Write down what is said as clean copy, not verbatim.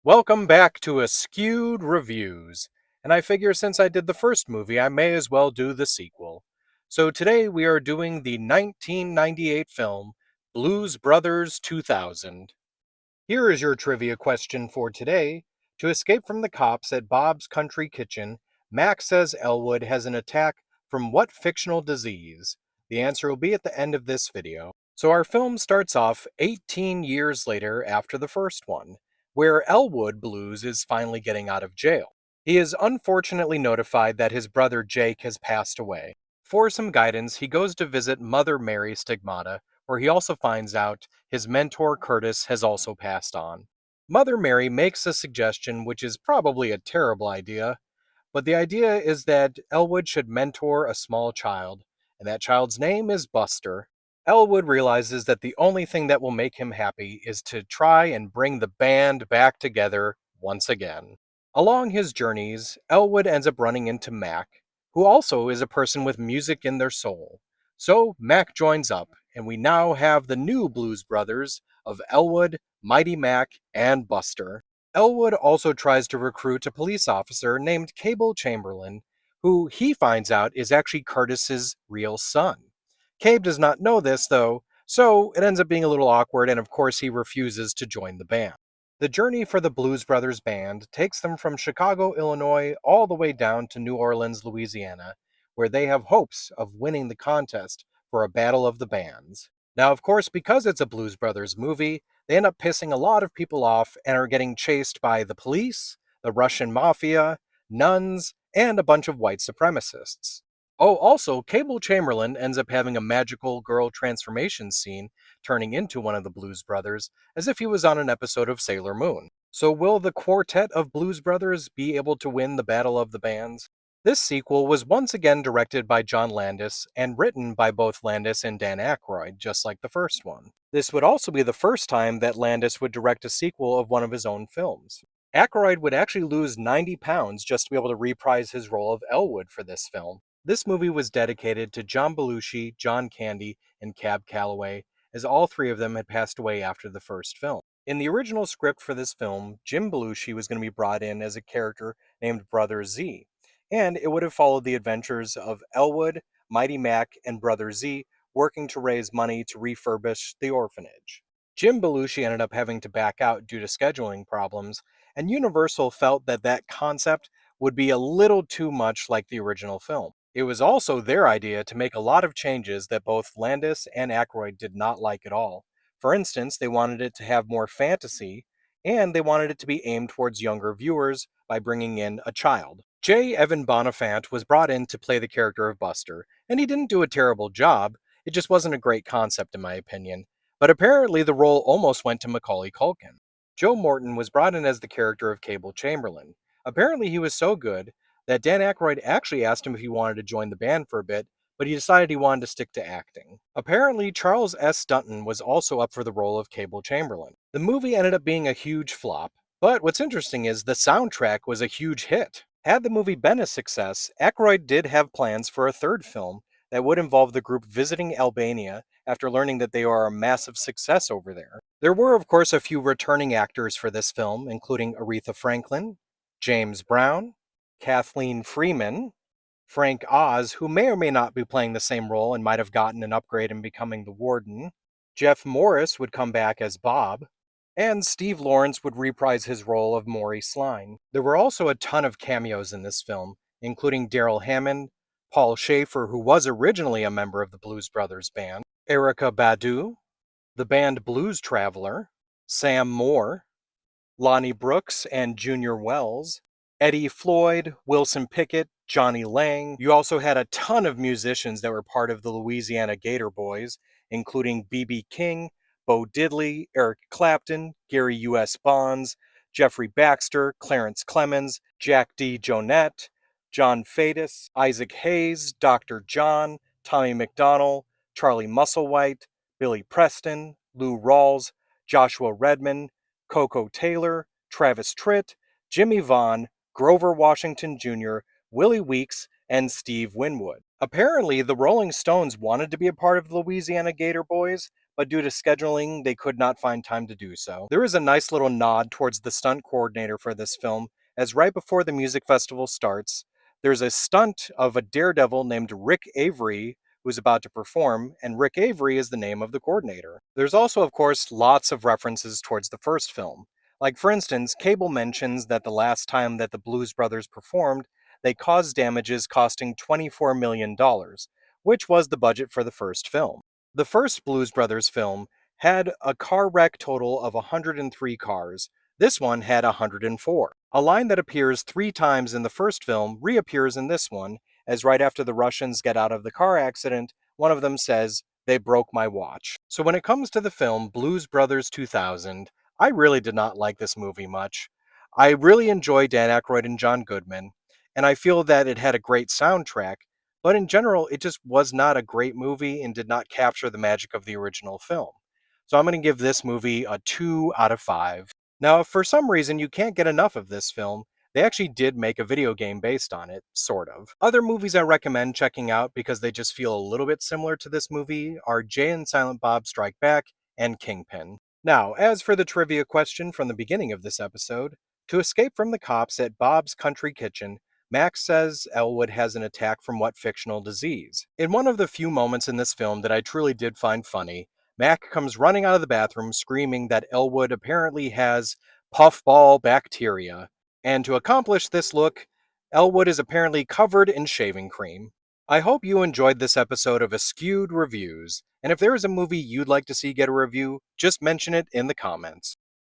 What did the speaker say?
Welcome back to Askewed Reviews. And I figure since I did the first movie, I may as well do the sequel. So today we are doing the 1998 film Blues Brothers 2000. Here is your trivia question for today. To escape from the cops at Bob's Country Kitchen, Max says Elwood has an attack from what fictional disease? The answer will be at the end of this video. So our film starts off 18 years later after the first one, where Elwood Blues is finally getting out of jail. He is unfortunately notified that his brother Jake has passed away. For some guidance, he goes to visit Mother Mary Stigmata, where he also finds out his mentor Curtis has also passed on. Mother Mary makes a suggestion which is probably a terrible idea, but the idea is that Elwood should mentor a small child, and that child's name is Buster. Elwood realizes that the only thing that will make him happy is to try and bring the band back together once again. Along his journeys, Elwood ends up running into Mac, who also is a person with music in their soul. So Mac joins up, and we now have the new Blues Brothers of Elwood, Mighty Mac, and Buster. Elwood also tries to recruit a police officer named Cable Chamberlain, who he finds out is actually Curtis's real son. Cabe does not know this, though, so it ends up being a little awkward, and of course he refuses to join the band. The journey for the Blues Brothers band takes them from Chicago, Illinois, all the way down to New Orleans, Louisiana, where they have hopes of winning the contest for a battle of the bands. Now, of course, because it's a Blues Brothers movie, they end up pissing a lot of people off and are getting chased by the police, the Russian mafia, nuns, and a bunch of white supremacists. Oh, also, Cable Chamberlain ends up having a magical girl transformation scene, turning into one of the Blues Brothers, as if he was on an episode of Sailor Moon. So, will the quartet of Blues Brothers be able to win the Battle of the Bands? This sequel was once again directed by John Landis and written by both Landis and Dan Aykroyd, just like the first one. This would also be the first time that Landis would direct a sequel of one of his own films. Aykroyd would actually lose 90 pounds just to be able to reprise his role of Elwood for this film. This movie was dedicated to John Belushi, John Candy, and Cab Calloway, as all three of them had passed away after the first film. In the original script for this film, Jim Belushi was going to be brought in as a character named Brother Z, and it would have followed the adventures of Elwood, Mighty Mac, and Brother Z working to raise money to refurbish the orphanage. Jim Belushi ended up having to back out due to scheduling problems, and Universal felt that that concept would be a little too much like the original film. It was also their idea to make a lot of changes that both Landis and Aykroyd did not like at all. For instance, they wanted it to have more fantasy, and they wanted it to be aimed towards younger viewers by bringing in a child. J. Evan Bonifant was brought in to play the character of Buster, and he didn't do a terrible job, it just wasn't a great concept in my opinion. But apparently the role almost went to Macaulay Culkin. Joe Morton was brought in as the character of Cable Chamberlain. Apparently he was so good that Dan Aykroyd actually asked him if he wanted to join the band for a bit, but he decided he wanted to stick to acting. Apparently, Charles S. Dutton was also up for the role of Cable Chamberlain. The movie ended up being a huge flop, but what's interesting is the soundtrack was a huge hit. Had the movie been a success, Aykroyd did have plans for a third film that would involve the group visiting Albania after learning that they are a massive success over there. There were, of course, a few returning actors for this film, including Aretha Franklin, James Brown, Kathleen Freeman, Frank Oz, who may or may not be playing the same role and might have gotten an upgrade in becoming the Warden. Jeff Morris would come back as Bob, and Steve Lawrence would reprise his role of Maury Sline. There were also a ton of cameos in this film, including Daryl Hammond, Paul Schaefer, who was originally a member of the Blues Brothers band, Erykah Badu, the band Blues Traveler, Sam Moore, Lonnie Brooks and Junior Wells, Eddie Floyd, Wilson Pickett, Johnny Lang. You also had a ton of musicians that were part of the Louisiana Gator Boys, including B.B. King, Bo Diddley, Eric Clapton, Gary U.S. Bonds, Jeffrey Baxter, Clarence Clemens, Jack D. Jonette, John Fadis, Isaac Hayes, Dr. John, Tommy McDonnell, Charlie Musselwhite, Billy Preston, Lou Rawls, Joshua Redman, Coco Taylor, Travis Tritt, Jimmy Vaughn, Grover Washington Jr., Willie Weeks, and Steve Winwood. Apparently, the Rolling Stones wanted to be a part of the Louisiana Gator Boys, but due to scheduling, they could not find time to do so. There is a nice little nod towards the stunt coordinator for this film, as right before the music festival starts, there's a stunt of a daredevil named Rick Avery who's about to perform, and Rick Avery is the name of the coordinator. There's also, of course, lots of references towards the first film. Like, for instance, Cable mentions that the last time that the Blues Brothers performed, they caused damages costing $24 million, which was the budget for the first film. The first Blues Brothers film had a car wreck total of 103 cars. This one had 104. A line that appears 3 times in the first film reappears in this one, as right after the Russians get out of the car accident, one of them says, "They broke my watch." So when it comes to the film Blues Brothers 2000, I really did not like this movie much. I really enjoy Dan Aykroyd and John Goodman, and I feel that it had a great soundtrack, but in general, it just was not a great movie and did not capture the magic of the original film. So I'm going to give this movie a 2 out of 5. Now, if for some reason you can't get enough of this film, they actually did make a video game based on it, sort of. Other movies I recommend checking out because they just feel a little bit similar to this movie are Jay and Silent Bob Strike Back and Kingpin. Now, as for the trivia question from the beginning of this episode, to escape from the cops at Bob's Country Kitchen, Max says Elwood has an attack from what fictional disease? In one of the few moments in this film that I truly did find funny, Mac comes running out of the bathroom screaming that Elwood apparently has puffball bacteria. And to accomplish this look, Elwood is apparently covered in shaving cream. I hope you enjoyed this episode of Askewed Reviews, and if there is a movie you'd like to see get a review, just mention it in the comments.